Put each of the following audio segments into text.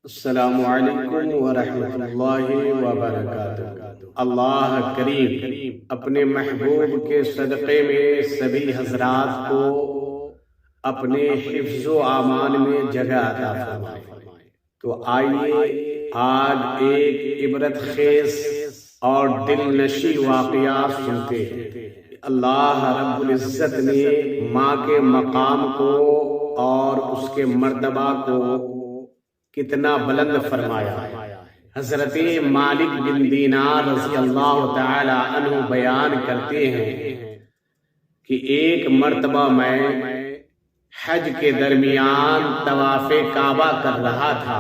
السلام علیکم ورحمۃ اللہ وبرکاتہ۔ اللہ کریم اپنے محبوب کے صدقے میں سبھی حضرات کو اپنے حفظ و امان میں جگہ عطا فرمائے۔ تو آئیے آج ایک عبرت خیز اور دل نشی واقعات سنتے ہیں۔ اللہ رب العزت نے ماں کے مقام کو اور اس کے مرتبہ کو کتنا بلند فرمایا ہے۔ حضرت مالک بن دینار رضی اللہ تعالی عنہ بیان کرتے ہیں کہ ایک مرتبہ میں حج کے درمیان طواف کعبہ کر رہا تھا۔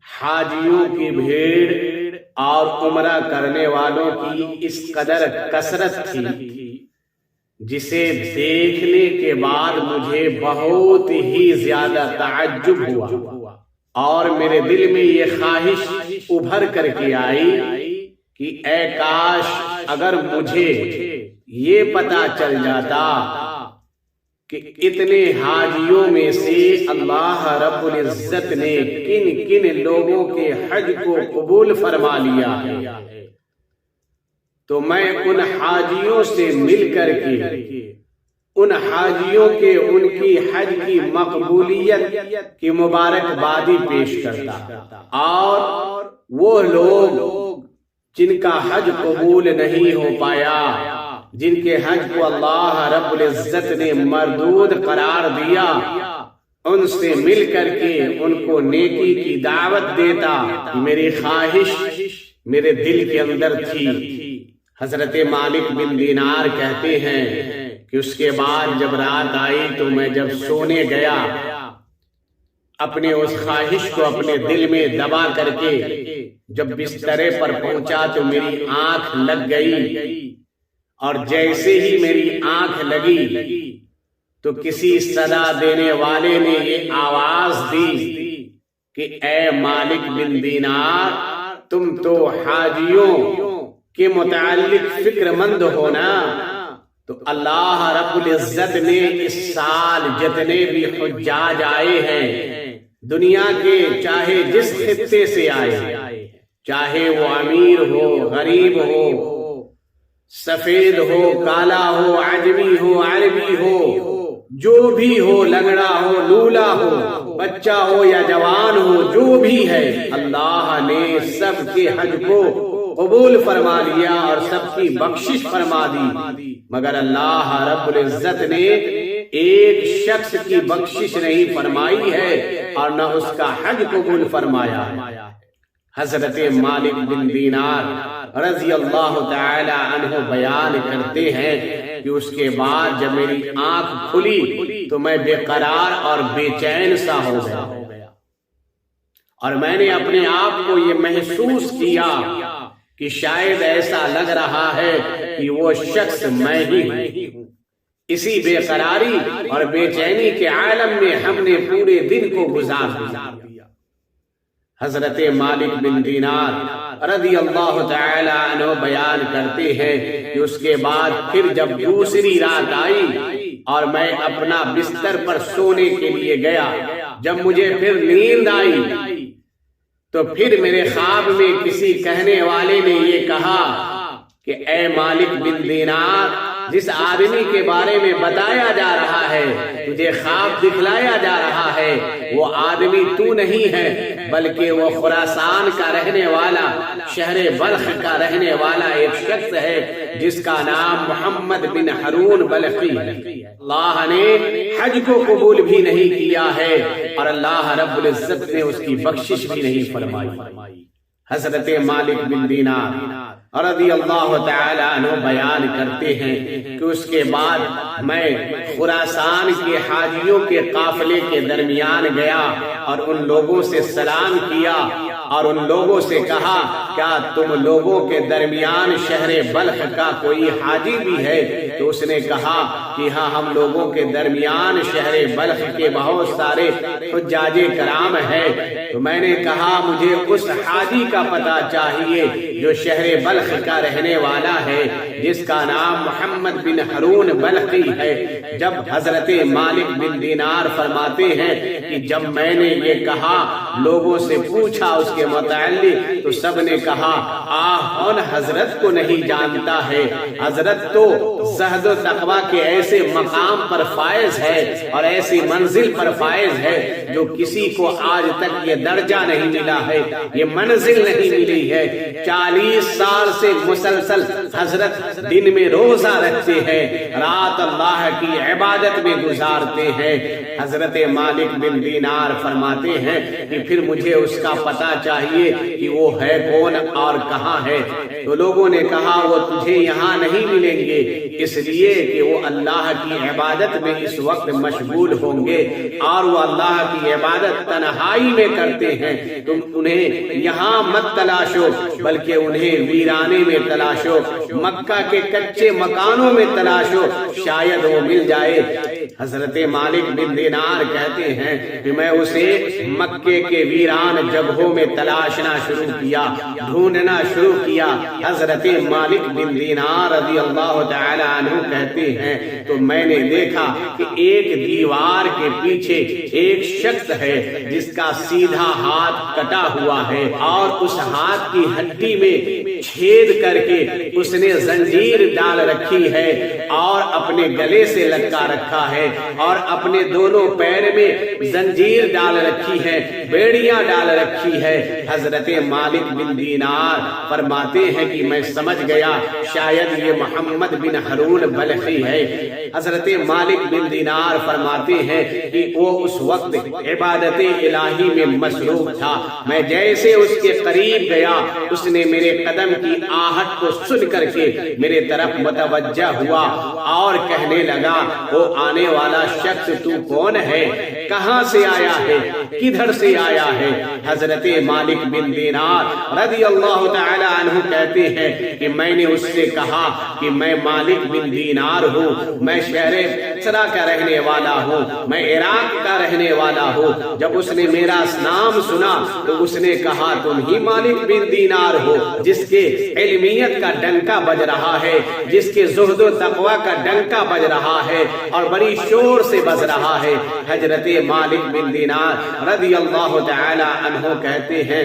حاجیوں کی بھیڑ اور عمرہ کرنے والوں کی اس قدر کثرت تھی جسے دیکھنے کے بعد مجھے بہت ہی زیادہ تعجب ہوا اور میرے دل میں یہ خواہش ابھر کر کے آئی کہ اے کاش اگر مجھے یہ پتہ چل جاتا کہ اتنے حاجیوں میں سے اللہ رب العزت نے کن کن لوگوں کے حج کو قبول فرما لیا ہے، تو میں ان حاجیوں سے مل کر کے ان حاجیوں کے ان کی حج کی مقبولیت کی مبارکبادی پیش کرتا، اور وہ لوگ جن کا حج قبول نہیں ہو پایا، جن کے حج کو اللہ رب العزت نے مردود قرار دیا، ان سے مل کر کے ان کو نیکی کی دعوت دیتا۔ میری خواہش میرے دل کے اندر تھی۔ حضرت مالک بن دینار کہتے ہیں کہ اس کے بعد جب رات آئی تو میں جب سونے گیا، اپنے اس خواہش کو اپنے دل میں دبا کر کے جب بسترے پر پہنچا تو میری آنکھ لگ گئی، اور جیسے ہی میری آنکھ لگی تو کسی صدا دینے والے نے یہ آواز دی کہ اے مالک بن دینار، تم تو حاجیوں کے متعلق فکر مند ہونا، تو اللہ رب العزت نے اس سال جتنے بھی حجاج آئے ہیں دنیا کے، چاہے جس خطے سے آئے، چاہے وہ امیر ہو، غریب ہو، سفید ہو، کالا ہو، عجمی ہو، عربی ہو، جو بھی ہو، لنگڑا ہو، لولا ہو، بچہ ہو یا جوان ہو، جو بھی ہے، اللہ نے سب کے حج کو قبول فرما لیا اور سب کی بخشش فرما دی، مگر اللہ رب العزت نے ایک شخص کی بخشش نہیں فرمائی ہے اور نہ اس کا حج قبول فرمایا ہے۔ حضرت مالک بن دینار رضی اللہ تعالی عنہ بیان کرتے ہیں کہ اس کے بعد جب میری آنکھ کھلی تو میں بے قرار اور بے چین سا ہو گیا، اور میں نے اپنے آپ کو یہ محسوس کیا کہ شاید ایسا لگ رہا ہے کہ وہ شخص میں ہی ہوں۔ اسی بے قراری اور بے چینی کے عالم میں ہم نے پورے دن کو گزار دیا۔ حضرت مالک بن دینار رضی اللہ تعالی عنہ بیان کرتے ہیں کہ اس کے بعد پھر جب دوسری رات آئی اور میں اپنا بستر پر سونے کے لیے گیا، جب مجھے پھر نیند آئی تو پھر میرے خواب میں کسی کہنے والے نے یہ کہا کہ اے مالک بن دینار، جس آدمی کے بارے میں بتایا جا رہا ہے، تجھے خواب دکھلایا جا رہا ہے، وہ آدمی تو نہیں ہے بلکہ وہ خراسان کا رہنے والا، شہر بلخ کا رہنے والا ایک شخص ہے جس کا نام محمد بن ہارون بلخی ہے۔ اللہ نے حج کو قبول بھی نہیں کیا ہے اور اللہ رب العزت نے اس کی بخشش بھی نہیں فرمائی۔ حضرت مالک بن دینار رضی اللہ تعالی عنہ بیان کرتے ہیں کہ اس کے بعد میں خراسان کے حاجیوں کے قافلے کے درمیان گیا اور ان لوگوں سے سلام کیا اور ان لوگوں سے کہا کیا تم لوگوں کے درمیان شہر بلخ کا کوئی حاجی بھی ہے؟ تو اس نے کہا کہ ہاں، ہم لوگوں کے درمیان شہر بلخ کے بہت سارے حجاج کرام ہیں۔ تو میں نے کہا مجھے اس حاجی کا پتہ چاہیے جو شہر بلخ کا رہنے والا ہے، جس کا نام محمد بن ہارون بلخی ہے۔ جب حضرت مالک بن دینار فرماتے ہیں کہ جب میں نے یہ کہا، لوگوں سے پوچھا اس کے متعلق، تو سب نے کہا کون حضرت کو نہیں جانتا ہے؟ حضرت تو زہد و تقوی کے ایسے مقام پر فائز ہے اور ایسی منزل پر فائز ہے جو کسی کو آج تک یہ درجہ نہیں ملا ہے، یہ منزل نہیں ملی ہے۔ 40 سال سے مسلسل حضرت دن میں روزہ رکھتے ہیں، رات اللہ کی عبادت میں گزارتے ہیں۔ حضرت مالک بن دینار فرماتے ہیں کہ پھر مجھے اس کا پتہ چاہیے کہ وہ ہے کون اور کہاں ہے۔ تو لوگوں نے کہا وہ تجھے یہاں نہیں ملیں گے، اس لیے کہ وہ اللہ کی عبادت میں اس وقت مشغول ہوں گے اور وہ اللہ کی عبادت تنہائی میں کرتے ہیں۔ تم انہیں یہاں مت تلاشو بلکہ انہیں ویرانے میں تلاشو، مکہ کے کچے مکانوں میں تلاشو، شاید وہ مل جائے۔ حضرت مالک بن دینار کہتے ہیں کہ میں اسے مکے کے ویران جگہوں میں تلاشنا شروع کیا، ڈھونڈنا شروع کیا۔ حضرت مالک بن دینار رضی اللہ تعالی عنہ کہتے ہیں تو میں نے دیکھا کہ ایک دیوار کے پیچھے ایک شخص ہے جس کا سیدھا ہاتھ کٹا ہوا ہے اور اس ہاتھ کی ہڈی میں چھید کر کے اس نے زنجیر ڈال رکھی ہے اور اپنے گلے سے لٹکا رکھا ہے اور اپنے دونوں پیر میں زنجیر ڈال رکھی ہے، بیڑیاں ڈال رکھی ہے۔ حضرت مالک بن دینار فرماتے ہیں کہ میں سمجھ گیا شاید یہ محمد بن ہارون بلخی ہے۔ حضرت مالک بن دینار فرماتے ہیں کہ وہ اس وقت عبادت الہی میں مصروف تھا۔ میں جیسے اس کے قریب گیا، اس نے میرے قدم کی آہٹ کو سن کر کے میرے طرف متوجہ ہوا اور کہنے لگا وہ آنے والا شخص تو کون ہے؟ کہاں سے آیا ہے؟ کدھر سے آیا ہے؟ حضرت مالک بن دینار رضی اللہ تعالی عنہ کہتے ہیں کہ میں نے اس سے کہا کہ میں مالک بن دینار ہوں، میں شہر بصرہ کا رہنے والا ہوں، میں عراق کا رہنے والا ہوں۔ جب اس نے میرا نام سنا تو اس نے کہا تم ہی مالک بن دینار ہو جس کے علمیت کا ڈنکا بج رہا ہے، جس کے زہد و تقوی کا ڈنکا بج رہا ہے اور بڑی شور سے بج رہا ہے۔ حضرت مالک بن دینار رضی اللہ تعالی عنہ کہتے ہیں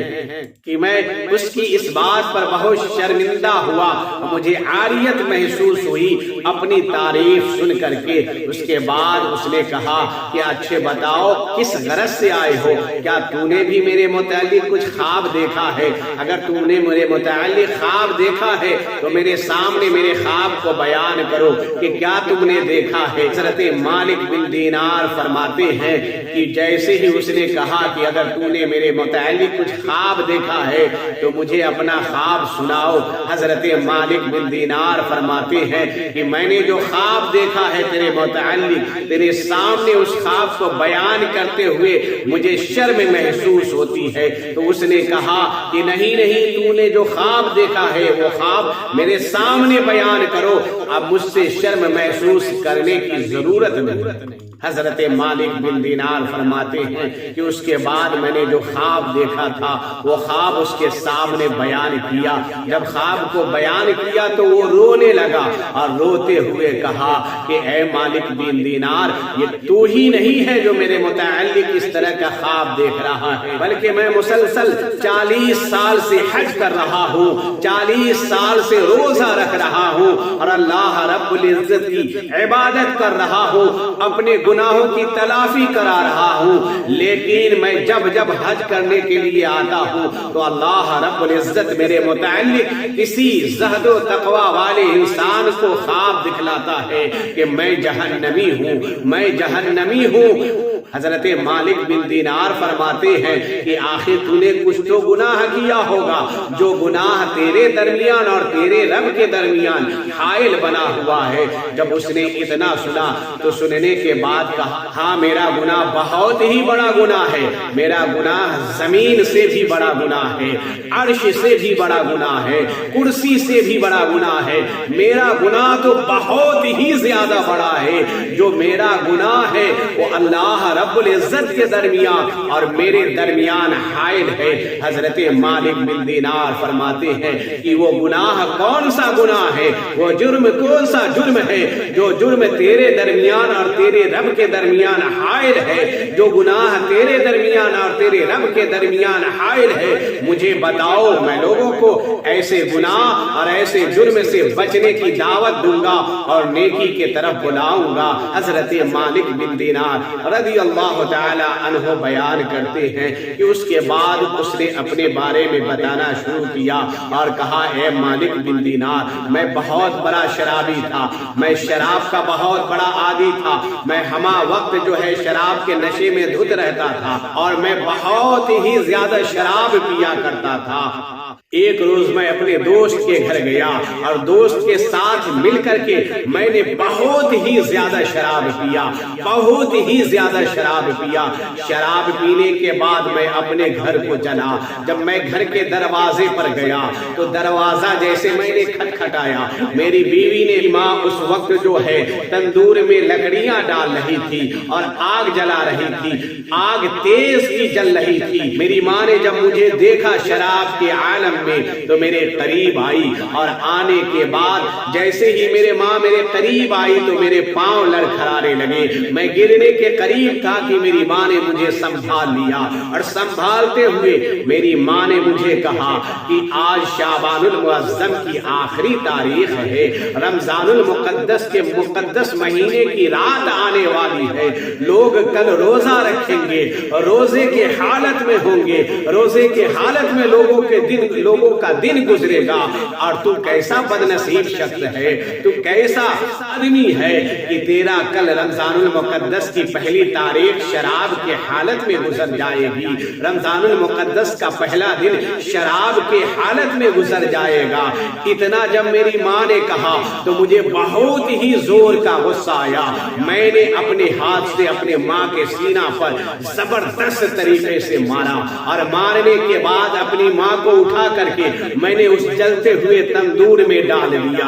کہ میں اس کی اس بات پر بہت شرمندہ ہوا، مجھے عاریت محسوس ہوئی اپنی تعریف سن کر کے۔ اس کے بعد اس نے کہا کہ اچھے بتاؤ کس غرض سے آئے ہو؟ کیا تو نے بھی میرے متعلق کچھ خواب دیکھا ہے؟ اگر تو نے میرے متعلق خواب دیکھا ہے تو میرے سامنے میرے خواب کو بیان کرو کہ کیا تم نے دیکھا ہے۔ حضرت مالک بن دینار فرماتے ہیں کہ جیسے ہی اس نے کہا کہ اگر تو نے میرے متعلق کچھ خواب دیکھا ہے تو مجھے اپنا خواب سناؤ۔ حضرت مالک بن دینار فرماتے ہیں کہ میں نے جو خواب دیکھا ہے تیرے متعلق، تیرے سامنے اس خواب کو بیان کرتے ہوئے مجھے شرم محسوس ہوتی ہے۔ تو اس نے کہا کہ نہیں تو نے جو خواب دیکھا ہے وہ خواب میرے سامنے بیان کرو، اب مجھ سے شرم محسوس کرنے کی ضرورت نہیں۔ حضرت مالک بن دینار فرماتے ہیں کہ اس کے بعد میں نے جو خواب دیکھا تھا وہ خواب اس کے سامنے بیان کیا۔ جب خواب کو بیان کیا تو وہ رونے لگا اور روتے ہوئے کہا کہ اے مالک بن دینار، یہ تو ہی نہیں ہے جو میرے متعلق اس طرح کا خواب دیکھ رہا ہے، بلکہ میں مسلسل 40 سال سے حج کر رہا ہوں، 40 سال سے روزہ رکھ رہا ہوں اور اللہ رب العزت کی عبادت کر رہا ہوں، اپنے گناہوں کی تلافی کرا رہا ہوں، لیکن میں جب حج کرنے کے لیے آتا ہوں تو اللہ رب العزت میرے متعلق کسی زہد و تقوی والے انسان کو خواب دکھلاتا ہے کہ میں جہنمی ہوں، میں جہنمی ہوں۔ حضرت مالک بن دینار فرماتے ہیں کہ آخر تو نے کچھ تو گناہ کیا ہوگا جو گناہ تیرے درمیان اور تیرے رب کے درمیان حائل بنا ہوا ہے۔ جب اس نے اتنا سنا تو سننے کے بعد کہا ہاں میرا گناہ بہت ہی بڑا گناہ ہے، میرا گناہ زمین سے بھی بڑا گناہ ہے، عرش سے بھی بڑا گناہ ہے، کرسی سے بھی بڑا گناہ ہے، میرا گناہ تو بہت ہی زیادہ بڑا ہے۔ جو میرا گناہ ہے وہ اللہ رب العزت کے درمیان اور میرے درمیان حائل ہے۔ حضرت مالک بن دینار فرماتے ہیں کہ وہ گناہ کون سا گناہ ہے، وہ جرم کون سا جرم ہے جو جرم تیرے درمیان اور تیرے رب کے درمیان حائل ہے، جو گناہ تیرے درمیان اور تیرے رب کے درمیان حائل ہے، مجھے بتاؤ، میں لوگوں کو ایسے گناہ اور ایسے جرم سے بچنے کی دعوت دوں گا اور نیکی کے طرف بلاؤں گا۔ حضرت مالک بن دینار رضی اللہ تعالی عنہ بیان کرتے ہیں کہ اس کے بعد اس نے اپنے بارے میں بتانا شروع کیا اور کہا اے مالک بن دینار، میں بہت بڑا شرابی تھا، میں شراب کا بہت بڑا عادی تھا، میں ہما وقت جو ہے شراب کے نشے میں دھت رہتا تھا اور میں بہت ہی زیادہ شراب پیا کرتا تھا۔ ایک روز میں اپنے دوست کے گھر گیا اور دوست کے ساتھ مل کر کے میں نے بہت ہی زیادہ شراب پیا، بہت ہی زیادہ شراب پیا۔ شراب پینے کے بعد میں اپنے گھر کو چلا۔ جب میں گھر کے دروازے پر گیا تو دروازہ جیسے میں نے کھٹکھٹایا، میری بیوی نے ماں اس وقت جو ہے تندور میں لکڑیاں ڈال رہی تھی اور آگ جلا رہی تھی، آگ تیز کی جل رہی تھی۔ میری ماں نے جب مجھے دیکھا شراب کے عالم میں تو میرے قریب آئی اور آنے کے بعد جیسے ہی میرے ماں میرے قریب آئی تو میرے پاؤں لڑکھڑانے لگے، میں گرنے کے قریب تھا کہ میری ماں نے مجھے سنبھال لیا اور سنبھالتے ہوئے میری ماں نے مجھے کہا کہ آج شعبان المعظم کی آخری تاریخ ہے، رمضان المقدس کے مقدس مہینے کی رات آنے والی ہے، لوگ کل روزہ رکھیں گے، روزے کے حالت میں ہوں گے، روزے کے حالت میں لوگوں کا دن گزرے گا، اور تو کیسا بدنصیب شخص ہے، تو کیسا آدمی ہے کہ تیرا کل رمضان المقدس کی پہلی تاریخ شراب کے حالت میں گزر جائے گی، رمضان المقدس کا پہلا دن شراب کے حالت میں گزر جائے گا۔ اتنا جب میری ماں نے کہا تو مجھے بہت ہی زور کا غصہ آیا، میں نے اپنے ہاتھ سے اپنے ماں کے سینہ پر زبردست طریقے سے مارا اور مارنے کے بعد اپنی ماں کو اٹھا کر کے میں نے اس جلتے ہوئے تندور میں ڈال دیا۔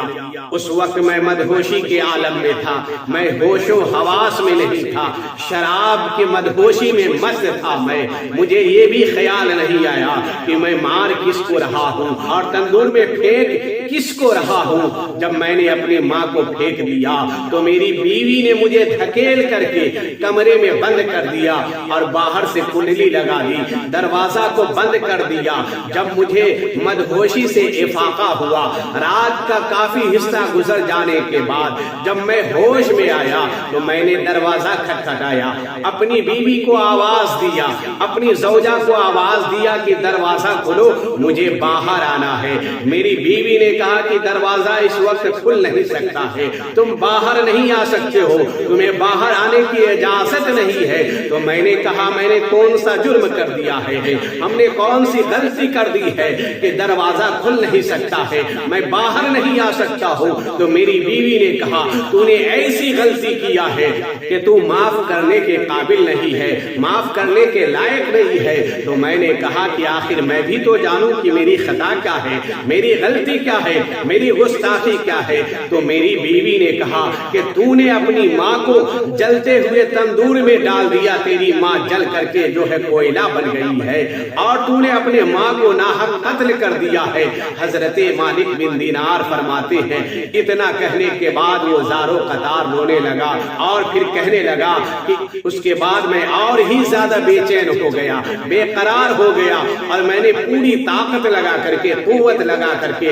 اس وقت میں مدہوشی کے عالم میں تھا، میں ہوش و حواس میں نہیں تھا، شراب کی مدہوشی میں مست تھا میں، مجھے یہ بھی خیال نہیں آیا کہ میں مار کس کو رہا ہوں اور تندور میں پھینک کس کو رہا ہوں۔ جب میں نے اپنی ماں کو پھینک دیا تو میری بیوی نے مجھے دھکیل کر کے کمرے میں بند کر دیا اور باہر سے کنڈلی لگا دی، دروازہ کو بند کر دیا۔ جب مجھے مدہوشی سے افاقہ ہوا، رات کا کافی حصہ گزر جانے کے بعد جب میں ہوش میں آیا تو میں نے دروازہ کھٹکھٹایا، اپنی بیوی کو آواز دیا، اپنی زوجہ کو آواز دیا کہ دروازہ کھولو، مجھے باہر آنا ہے۔ میری بیوی نے کہا کہ دروازہ اس وقت کھل نہیں سکتا ہے، تم باہر نہیں آ سکتے ہو، تمہیں باہر آنے کی اجازت نہیں ہے۔ تو میں نے کہا میں نے کون سا جرم کر دیا ہے، ہم نے کون سی غلطی کر دی ہے کہ دروازہ کھل نہیں سکتا ہے، میں باہر نہیں آ سکتا ہوں۔ تو میری بیوی نے کہا تو نے ایسی غلطی کیا ہے کہ تو معاف کرنے کے قابل نہیں ہے، معاف کرنے کے لائق نہیں ہے۔ تو میں نے کہا کہ آخر میں بھی تو جانوں کہ میری خطا کیا ہے، میری غلطی کیا ہے، میری گستاخی کیا ہے۔ تو میری بیوی نے کہا کہ تو نے اپنی ماں کو جلتے ہوئے تندور میں ڈال دیا، تیری ماں جل کر کے جو ہے کوئلہ بن گئی ہے، اور تو نے اپنے ماں کو ناحق قتل کر دیا ہے۔ حضرت مالک بن دینار فرماتے ہیں اتنا کہنے کے بعد وہ زارو قطار رونے لگا اور پھر کہنے لگا کہ اس کے بعد میں اور ہی زیادہ بے چین ہو گیا، بے قرار ہو گیا، اور میں نے پوری طاقت لگا کر کے، قوت لگا کر کے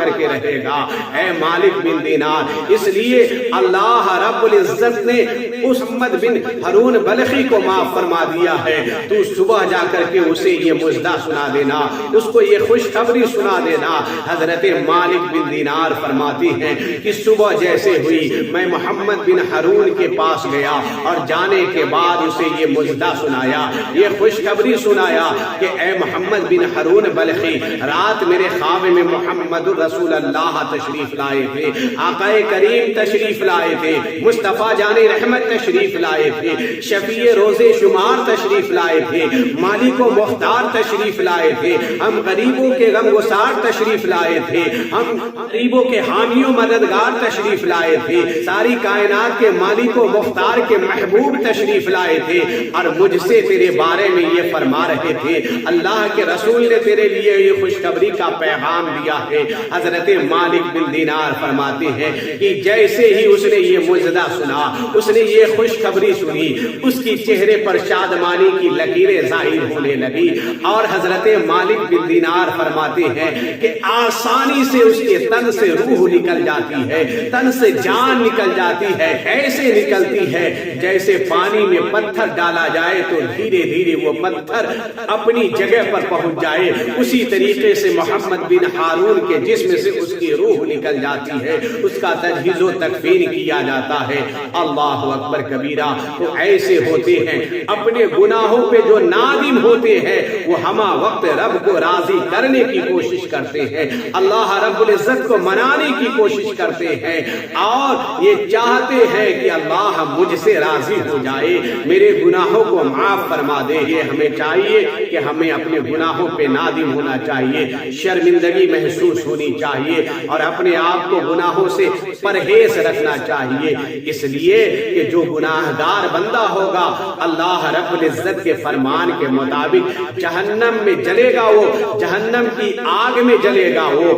کر کے رہے گا اے مالک بن دینار۔ اس لیے اللہ رب العزت نے اس محمد بن ہارون بلخی کو معاف فرما دیا ہے، تو صبح جا کر کے اسے یہ مژدہ سنا دینا، اس کو یہ خوشخبری سنا دینا۔ حضرت مالک بن دینار فرماتی ہیں کہ صبح جیسے ہوئی میں محمد بن ہارون کے پاس گیا اور جانے کے بعد اسے یہ مژدہ سنایا، یہ خوشخبری سنایا کہ اے محمد بن ہارون بلخی، رات میرے خواب میں محمد رسول اللہ تشریف لائے تھے، آقا کریم تشریف لائے تھے، مصطفیٰ جان رحمت تشریف لائے تھے، شفیع روزے شمار تشریف لائے تھے، مالک و مختار تشریف لائے تھے، ہم غریبوں کے غم گسار تشریف لائے تھے، ہم غریبوں کے حامی و مددگار تشریف لائے تھے، ساری کائنات کے مالک و مختار کے محبوب تشریف لائے تھے، اور مجھ سے تیرے بارے میں یہ فرما رہے تھے، اللہ کے رسول نے تیرے لیے یہ خوشخبری کا پیغام دیا ہے۔ حضرت مالک بن دینار فرماتے ہیں کہ جیسے ہی اس نے یہ مژدہ سنا، اس نے یہ خوشخبری سنی، اس کی چہرے پر شادمانی کی لکیریں ظاہر ہونے لگی، اور حضرت مالک بن دینار فرماتے ہیں کہ آسانی سے اس کے تن سے روح نکل جاتی ہے، تن سے جان نکل جاتی ہے، ایسے نکلتی ہے جیسے پانی میں پتھر ڈالا جائے تو دھیرے دھیرے وہ پتھر اپنی جگہ پر پہنچ جائے، اسی طریقے سے محمد بن ہارون کے جسم سے اس کی روح نکل جاتی ہے، اس کا تجہیز و تکفین کیا جاتا ہے۔ اللہ اکبر کبیرہ۔ تو ایسے ہوتے ہیں اپنے گناہوں پہ جو نادم ہوتے ہیں، وہ ہمہ وقت رب کو راضی کرنے کی کوشش کرتے ہیں، اللہ رب العزت کو منانے کی کوشش کرتے ہیں، اور یہ چاہتے ہیں کہ اللہ مجھ سے راضی ہو جائے، میرے گناہوں کو معاف فرما دے۔ یہ ہمیں چاہیے کہ ہمیں اپنے گناہوں پہ نادم ہونا چاہیے، شرمندگی محسوس ہونی چاہیے، اور اپنے آپ کو گناہوں سے پرہیز رکھنا چاہیے، اس لیے کہ جو گناہگار بندہ ہوگا اللہ رب العزت کے فرمان کے مطابق جہنم میں جلے گا، وہ جہنم کی آگ میں جلے گا۔ وہ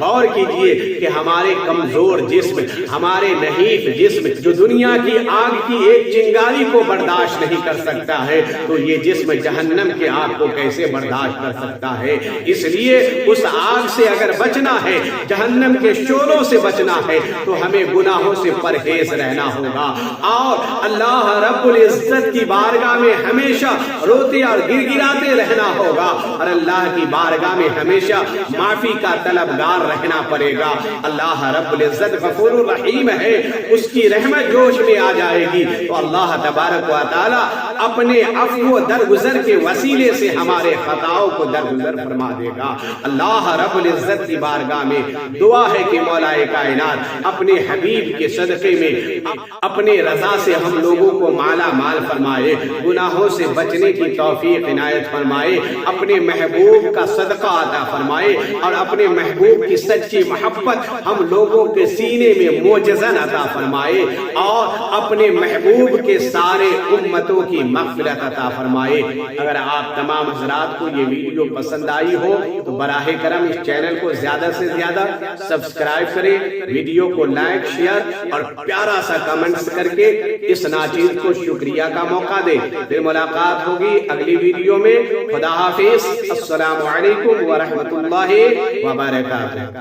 غور کیجئے کہ ہمارے کمزور جسم، ہمارے نحیف جسم جو دنیا کی آگ کی ایک چنگاری کو برداشت نہیں کر سکتا ہے، تو یہ جسم جہنم کے آگ کو کیسے برداشت کر سکتا ہے؟ اس لیے اس آگ سے اگر بچنا ہے، جہنم کے شعلوں سے بچنا ہے، تو ہمیں گناہوں سے پرہیز رہنا ہوگا، اور اللہ رب العزت کی بارگاہ میں ہمیشہ روتے اور گر گراتے رہنا ہوگا، اور اللہ کی بارگاہ میں ہمیشہ معافی کا طلبگار رہنا پڑے گا۔ اللہ رب العزت غفور الرحیم ہے، اس کی رحمت جوش میں آ جائے گی تو اللہ تبارک و تعالی اپنے عفو و درگزر کے وسیلے سے ہمارے خطاؤں کو درگزر فرما دے گا۔ اللہ رب العزت کی بارگاہ میں دعا ہے کہ مولا کائنات اپنے حبیب کے صدقے میں اپنے رضا سے ہم لوگوں کو مالا مال فرمائے، گناہوں سے بچنے کی توفیق عنایت فرمائے، اپنے محبوب کا صدقہ عطا فرمائے، اور اپنے محبوب کی سچی محبت ہم لوگوں کے سینے میں معجزن عطا فرمائے، اور اپنے محبوب کے سارے امتوں کی مغفرت عطا فرمائے۔ اگر آپ تمام حضرات کو یہ ویڈیو پسند آئی ہو تو براہ کرم اس چینل کو زیادہ سے زیادہ سبسکرائب کریں، ویڈیو کو لائک، شیئر اور پیارا سا کمنٹس کر کے اس ناچیز کو شکریہ کا موقع دیں۔ پھر ملاقات ہوگی اگلی ویڈیو میں۔ خدا حافظ، السلام علیکم ورحمۃ اللہ وبرکاتہ۔